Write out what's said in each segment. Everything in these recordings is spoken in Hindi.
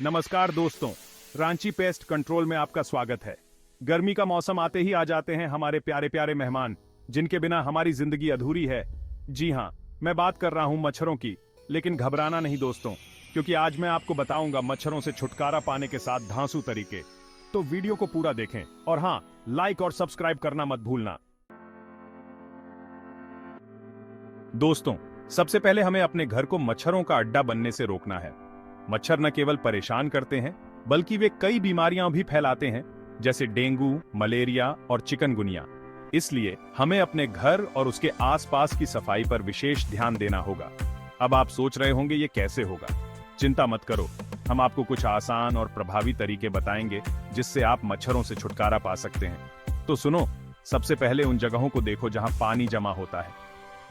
नमस्कार दोस्तों, रांची पेस्ट कंट्रोल में आपका स्वागत है। गर्मी का मौसम आते ही आ जाते हैं हमारे प्यारे प्यारे मेहमान, जिनके बिना हमारी जिंदगी अधूरी है। जी हाँ, मैं बात कर रहा हूँ मच्छरों की। लेकिन घबराना नहीं दोस्तों, क्योंकि आज मैं आपको बताऊंगा मच्छरों से छुटकारा पाने के 7 धांसू तरीके। तो वीडियो को पूरा देखें और हाँ, लाइक और सब्सक्राइब करना मत भूलना। दोस्तों, सबसे पहले हमें अपने घर को मच्छरों का अड्डा बनने से रोकना है। मच्छर न केवल परेशान करते हैं, बल्कि वे कई बीमारियां भी फैलाते हैं, जैसे डेंगू, मलेरिया और चिकनगुनिया। इसलिए हमें अपने घर और उसके आसपास की सफाई पर विशेष ध्यान देना होगा। अब आप सोच रहे होंगे ये कैसे होगा? चिंता मत करो, हम आपको कुछ आसान और प्रभावी तरीके बताएंगे जिससे आप मच्छरों से छुटकारा पा सकते हैं। तो सुनो, सबसे पहले उन जगहों को देखो जहां पानी जमा होता है।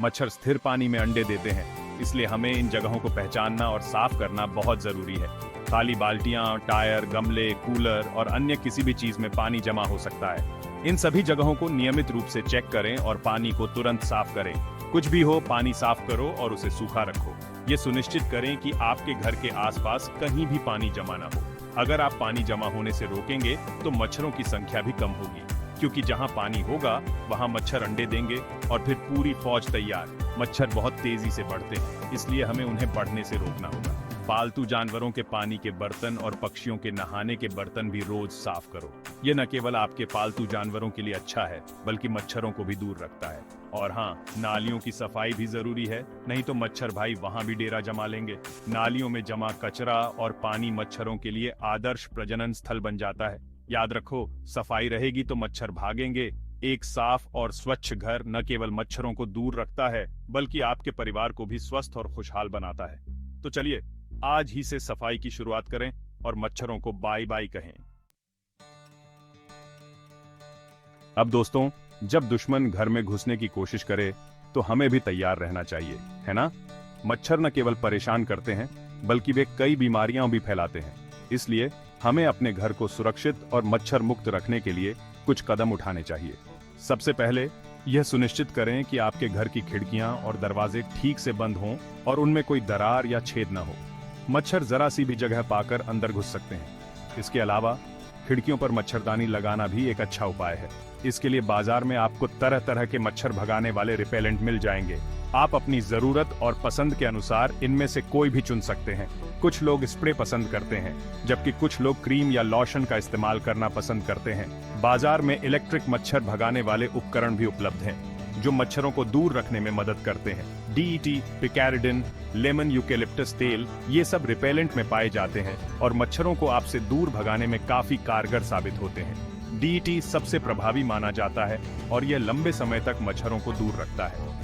मच्छर स्थिर पानी में अंडे देते हैं, इसलिए हमें इन जगहों को पहचानना और साफ करना बहुत जरूरी है। खाली बाल्टियां, टायर, गमले, कूलर और अन्य किसी भी चीज में पानी जमा हो सकता है। इन सभी जगहों को नियमित रूप से चेक करें और पानी को तुरंत साफ करें। कुछ भी हो, पानी साफ करो और उसे सूखा रखो। ये सुनिश्चित करें कि आपके घर के आसपास कहीं भी पानी जमा न हो। अगर आप पानी जमा होने से रोकेंगे तो मच्छरों की संख्या भी कम होगी, क्योंकि जहां पानी होगा वहां मच्छर अंडे देंगे और फिर पूरी फौज तैयार। मच्छर बहुत तेजी से बढ़ते हैं, इसलिए हमें उन्हें बढ़ने से रोकना होगा। पालतू जानवरों के पानी के बर्तन और पक्षियों के नहाने के बर्तन भी रोज साफ करो। ये न केवल आपके पालतू जानवरों के लिए अच्छा है, बल्कि मच्छरों को भी दूर रखता है। और हाँ, नालियों की सफाई भी जरूरी है, नहीं तो मच्छर भाई वहां भी डेरा जमा लेंगे। नालियों में जमा कचरा और पानी मच्छरों के लिए आदर्श प्रजनन स्थल बन जाता है। याद रखो, सफाई रहेगी तो मच्छर भागेंगे। एक साफ और स्वच्छ घर न केवल मच्छरों को दूर रखता है, बल्कि आपके परिवार को भी स्वस्थ और खुशहाल बनाता है। तो चलिए, आज ही से सफाई की शुरुआत करें और मच्छरों को बाय बाय कहें। अब दोस्तों, जब दुश्मन घर में घुसने की कोशिश करे तो हमें भी तैयार रहना चाहिए, है ना? मच्छर न केवल परेशान करते हैं, बल्कि वे कई बीमारियां भी फैलाते हैं। इसलिए हमें अपने घर को सुरक्षित और मच्छर मुक्त रखने के लिए कुछ कदम उठाने चाहिए। सबसे पहले यह सुनिश्चित करें कि आपके घर की खिड़कियां और दरवाजे ठीक से बंद हों और उनमें कोई दरार या छेद न हो। मच्छर जरा सी भी जगह पाकर अंदर घुस सकते हैं। इसके अलावा खिड़कियों पर मच्छरदानी लगाना भी एक अच्छा उपाय है। इसके लिए बाजार में आपको तरह तरह के मच्छर भगाने वाले रिपेलेंट मिल जाएंगे। आप अपनी जरूरत और पसंद के अनुसार इनमें से कोई भी चुन सकते हैं। कुछ लोग स्प्रे पसंद करते हैं, जबकि कुछ लोग क्रीम या लोशन का इस्तेमाल करना पसंद करते हैं। बाजार में इलेक्ट्रिक मच्छर भगाने वाले उपकरण भी उपलब्ध हैं, जो मच्छरों को दूर रखने में मदद करते हैं। DET, पिकैरिडिन, लेमन यूकेलिप्टस तेल, ये सब रिपेलेंट में पाए जाते हैं और मच्छरों को आपसे दूर भगाने में काफी कारगर साबित होते हैं। DET सबसे प्रभावी माना जाता है और यह लंबे समय तक मच्छरों को दूर रखता है।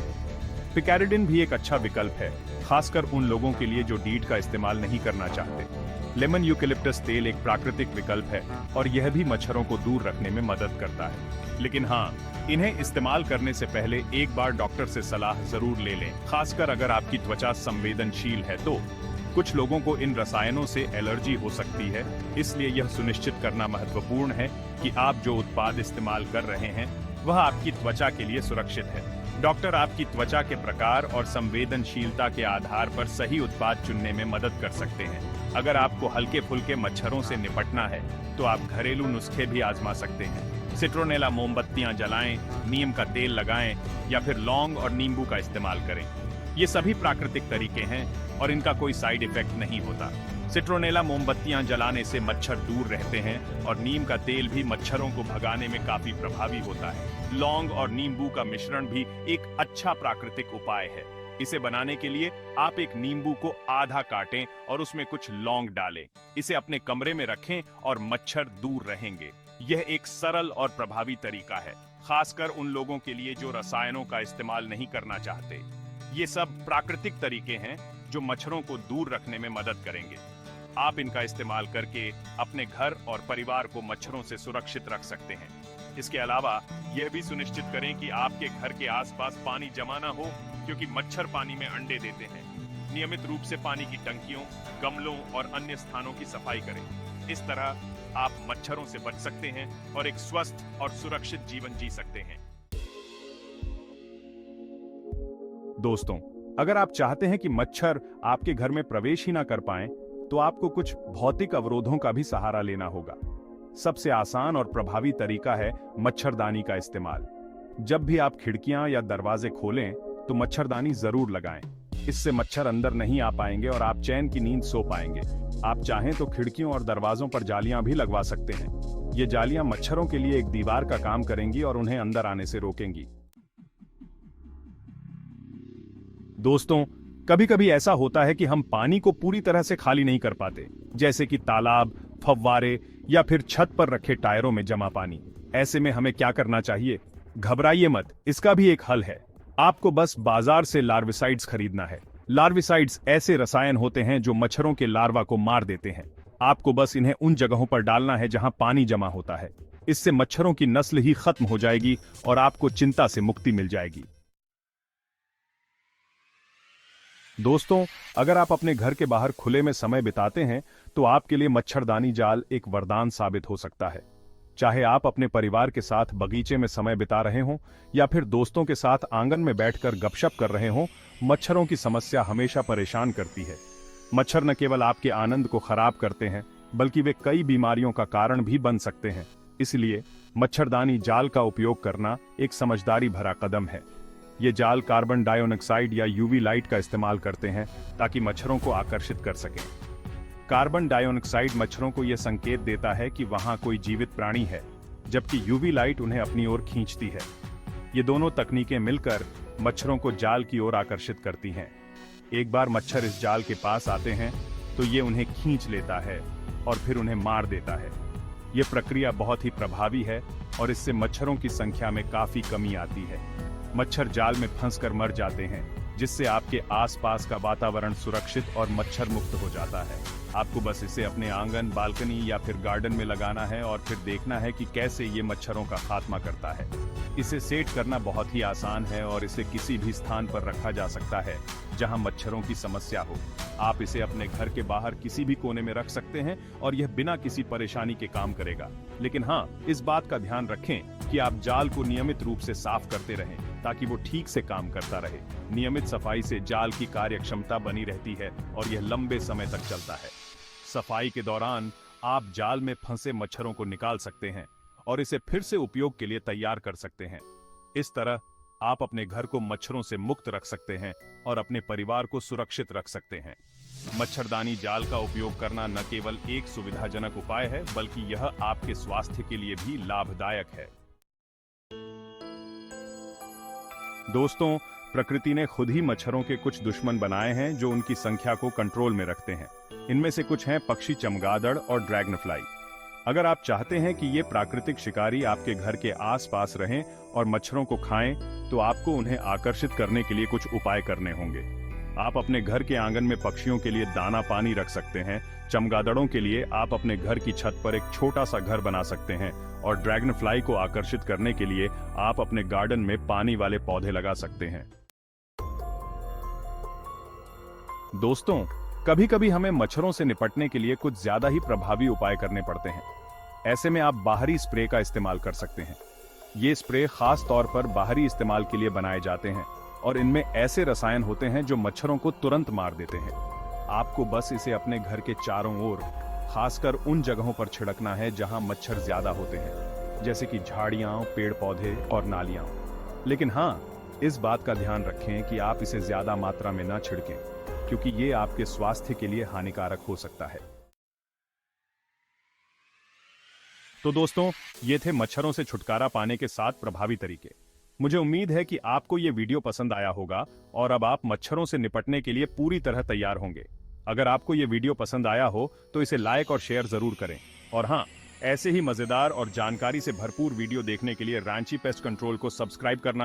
पिकैरिडिन भी एक अच्छा विकल्प है, खासकर उन लोगों के लिए जो DET का इस्तेमाल नहीं करना चाहते। लेमन यूकेलिप्टस तेल एक प्राकृतिक विकल्प है और यह भी मच्छरों को दूर रखने में मदद करता है। लेकिन हाँ, इन्हें इस्तेमाल करने से पहले एक बार डॉक्टर से सलाह जरूर ले लें, खासकर अगर आपकी त्वचा संवेदनशील है तो। कुछ लोगों को इन रसायनों से एलर्जी हो सकती है, इसलिए यह सुनिश्चित करना महत्वपूर्ण है कि आप जो उत्पाद इस्तेमाल कर रहे हैं वह आपकी त्वचा के लिए सुरक्षित है। डॉक्टर आपकी त्वचा के प्रकार और संवेदनशीलता के आधार पर सही उत्पाद चुनने में मदद कर सकते हैं। अगर आपको हल्के फुल्के मच्छरों से निपटना है तो आप घरेलू नुस्खे भी आजमा सकते हैं। सिट्रोनेला मोमबत्तियां जलाएं, नीम का तेल लगाएं या फिर लौंग और नींबू का इस्तेमाल करें। ये सभी प्राकृतिक तरीके हैं और इनका कोई साइड इफेक्ट नहीं होता। सिट्रोनेला मोमबत्तियां जलाने से मच्छर दूर रहते हैं और नीम का तेल भी मच्छरों को भगाने में काफी प्रभावी होता है। लौंग और नींबू का मिश्रण भी एक अच्छा प्राकृतिक उपाय है। इसे बनाने के लिए आप एक नींबू को आधा काटें और उसमें कुछ लौंग डालें। इसे अपने कमरे में रखें और मच्छर दूर रहेंगे। यह एक सरल और प्रभावी तरीका है, खासकर उन लोगों के लिए जो रसायनों का इस्तेमाल नहीं करना चाहते। ये सब प्राकृतिक तरीके हैं जो मच्छरों को दूर रखने में मदद करेंगे। आप इनका इस्तेमाल करके अपने घर और परिवार को मच्छरों से सुरक्षित रख सकते हैं। इसके अलावा यह भी सुनिश्चित करें कि आपके घर के आसपास पानी जमा ना हो, क्योंकि मच्छर पानी में अंडे देते हैं। नियमित रूप से पानी की टंकियों, गमलों और अन्य स्थानों की सफाई करें। इस तरह आप मच्छरों से बच सकते हैं और एक स्वस्थ और सुरक्षित जीवन जी सकते हैं। दोस्तों, अगर आप चाहते हैं कि मच्छर आपके घर में प्रवेश ही ना कर पाएं, तो आपको कुछ भौतिक अवरोधों का भी सहारा लेना होगा। सबसे आसान और प्रभावी तरीका है मच्छरदानी का इस्तेमाल। जब भी आप खिड़कियां या दरवाजे खोलें तो मच्छरदानी जरूर लगाएं। इससे मच्छर अंदर नहीं आ पाएंगे और आप चैन की नींद सो पाएंगे। आप चाहें तो खिड़कियों और दरवाजों पर जालियां भी लगवा सकते हैं। ये जालियां मच्छरों के लिए एक दीवार का काम करेंगी और उन्हें अंदर आने से रोकेंगी। दोस्तों, कभी कभी ऐसा होता है कि हम पानी को पूरी तरह से खाली नहीं कर पाते, जैसे कि तालाब, फव्वारे या फिर छत पर रखे टायरों में जमा पानी। ऐसे में हमें क्या करना चाहिए? घबराइए मत, इसका भी एक हल है। आपको बस बाजार से लार्विसाइड्स खरीदना है। लार्विसाइड्स ऐसे रसायन होते हैं जो मच्छरों के लार्वा को मार देते हैं। आपको बस इन्हें उन जगहों पर डालना है जहां पानी जमा होता है। इससे मच्छरों की नस्ल ही खत्म हो जाएगी और आपको चिंता से मुक्ति मिल जाएगी। दोस्तों, अगर आप अपने घर के बाहर खुले में समय बिताते हैं तो आपके लिए मच्छरदानी जाल एक वरदान साबित हो सकता है। चाहे आप अपने परिवार के साथ बगीचे में समय बिता रहे हों या फिर दोस्तों के साथ आंगन में बैठकर गपशप कर रहे हों, मच्छरों की समस्या हमेशा परेशान करती है। मच्छर न केवल आपके आनंद को खराब करते हैं, बल्कि वे कई बीमारियों का कारण भी बन सकते हैं। इसलिए मच्छरदानी जाल का उपयोग करना एक समझदारी भरा कदम है। ये जाल कार्बन डाइऑक्साइड या यूवी लाइट का इस्तेमाल करते हैं ताकि मच्छरों को आकर्षित कर सकें। कार्बन डाइऑक्साइड मच्छरों को यह संकेत देता है कि वहां कोई जीवित प्राणी है, जबकि यूवी लाइट उन्हें अपनी ओर खींचती है। ये दोनों तकनीकें मिलकर मच्छरों को जाल की ओर आकर्षित करती हैं। एक बार मच्छर इस जाल के पास आते हैं तो ये उन्हें खींच लेता है और फिर उन्हें मार देता है। ये प्रक्रिया बहुत ही प्रभावी है और इससे मच्छरों की संख्या में काफी कमी आती है। मच्छर जाल में फंसकर मर जाते हैं, जिससे आपके आसपास का वातावरण सुरक्षित और मच्छर मुक्त हो जाता है। आपको बस इसे अपने आंगन, बालकनी या फिर गार्डन में लगाना है और फिर देखना है कि कैसे ये मच्छरों का खात्मा करता है। इसे सेट करना बहुत ही आसान है और इसे किसी भी स्थान पर रखा जा सकता है जहां मच्छरों की समस्या हो। आप इसे अपने घर के बाहर किसी भी कोने में रख सकते हैं और यह बिना किसी परेशानी के काम करेगा। लेकिन हाँ, इस बात का ध्यान रखें कि आप जाल को नियमित रूप से साफ करते रहें ताकि वो ठीक से काम करता रहे। नियमित सफाई से जाल की कार्यक्षमता बनी रहती है और यह लंबे समय तक चलता है। सफाई के दौरान आप जाल में फंसे मच्छरों को निकाल सकते हैं और इसे फिर से उपयोग के लिए तैयार कर सकते हैं। इस तरह आप अपने घर को मच्छरों से मुक्त रख सकते हैं और अपने परिवार को सुरक्षित रख सकते हैं। मच्छरदानी जाल का उपयोग करना न केवल एक सुविधाजनक उपाय है, बल्कि यह आपके स्वास्थ्य के लिए भी लाभदायक है। दोस्तों, प्रकृति ने खुद ही मच्छरों के कुछ दुश्मन बनाए हैं जो उनकी संख्या को कंट्रोल में रखते हैं। इनमें से कुछ हैं पक्षी चमगादड़ और ड्रैगनफ्लाई। अगर आप चाहते हैं कि ये प्राकृतिक शिकारी आपके घर के आसपास रहें और मच्छरों को खाएं, तो आपको उन्हें आकर्षित करने के लिए कुछ उपाय करने होंगे। आप अपने घर के आंगन में पक्षियों के लिए दाना पानी रख सकते हैं। चमगादड़ों के लिए आप अपने घर की छत पर एक छोटा सा घर बना सकते हैं और ड्रैगनफ्लाई को आकर्षित करने के लिए आप अपने गार्डन में पानी वाले पौधे लगा सकते हैं। दोस्तों, कभी कभी हमें मच्छरों से निपटने के लिए कुछ ज्यादा ही प्रभावी उपाय करने पड़ते हैं। ऐसे में आप बाहरी स्प्रे का इस्तेमाल कर सकते हैं। ये स्प्रे खास तौर पर बाहरी इस्तेमाल के लिए बनाए जाते हैं और इनमें ऐसे रसायन होते हैं जो मच्छरों को तुरंत मार देते हैं। आपको बस इसे अपने घर के चारों ओर, खासकर उन जगहों पर छिड़कना है जहां मच्छर ज्यादा होते हैं, जैसे कि झाड़ियां, पेड़ पौधे और नालियां। लेकिन हाँ, इस बात का ध्यान रखें कि आप इसे ज्यादा मात्रा में न छिड़कें, क्योंकि ये आपके स्वास्थ्य के लिए हानिकारक हो सकता है। तो दोस्तों, ये थे मच्छरों से छुटकारा पाने के 7 प्रभावी तरीके। मुझे उम्मीद है कि आपको ये वीडियो पसंद आया होगा और अब आप मच्छरों से निपटने के लिए पूरी तरह तैयार होंगे। अगर आपको ये वीडियो पसंद आया हो तो इसे लाइक और शेयर जरूर करें। और हाँ, ऐसे ही मजेदार और जानकारी से भरपूर वीडियो देखने के लिए रांची पेस्ट कंट्रोल को सब्सक्राइब करना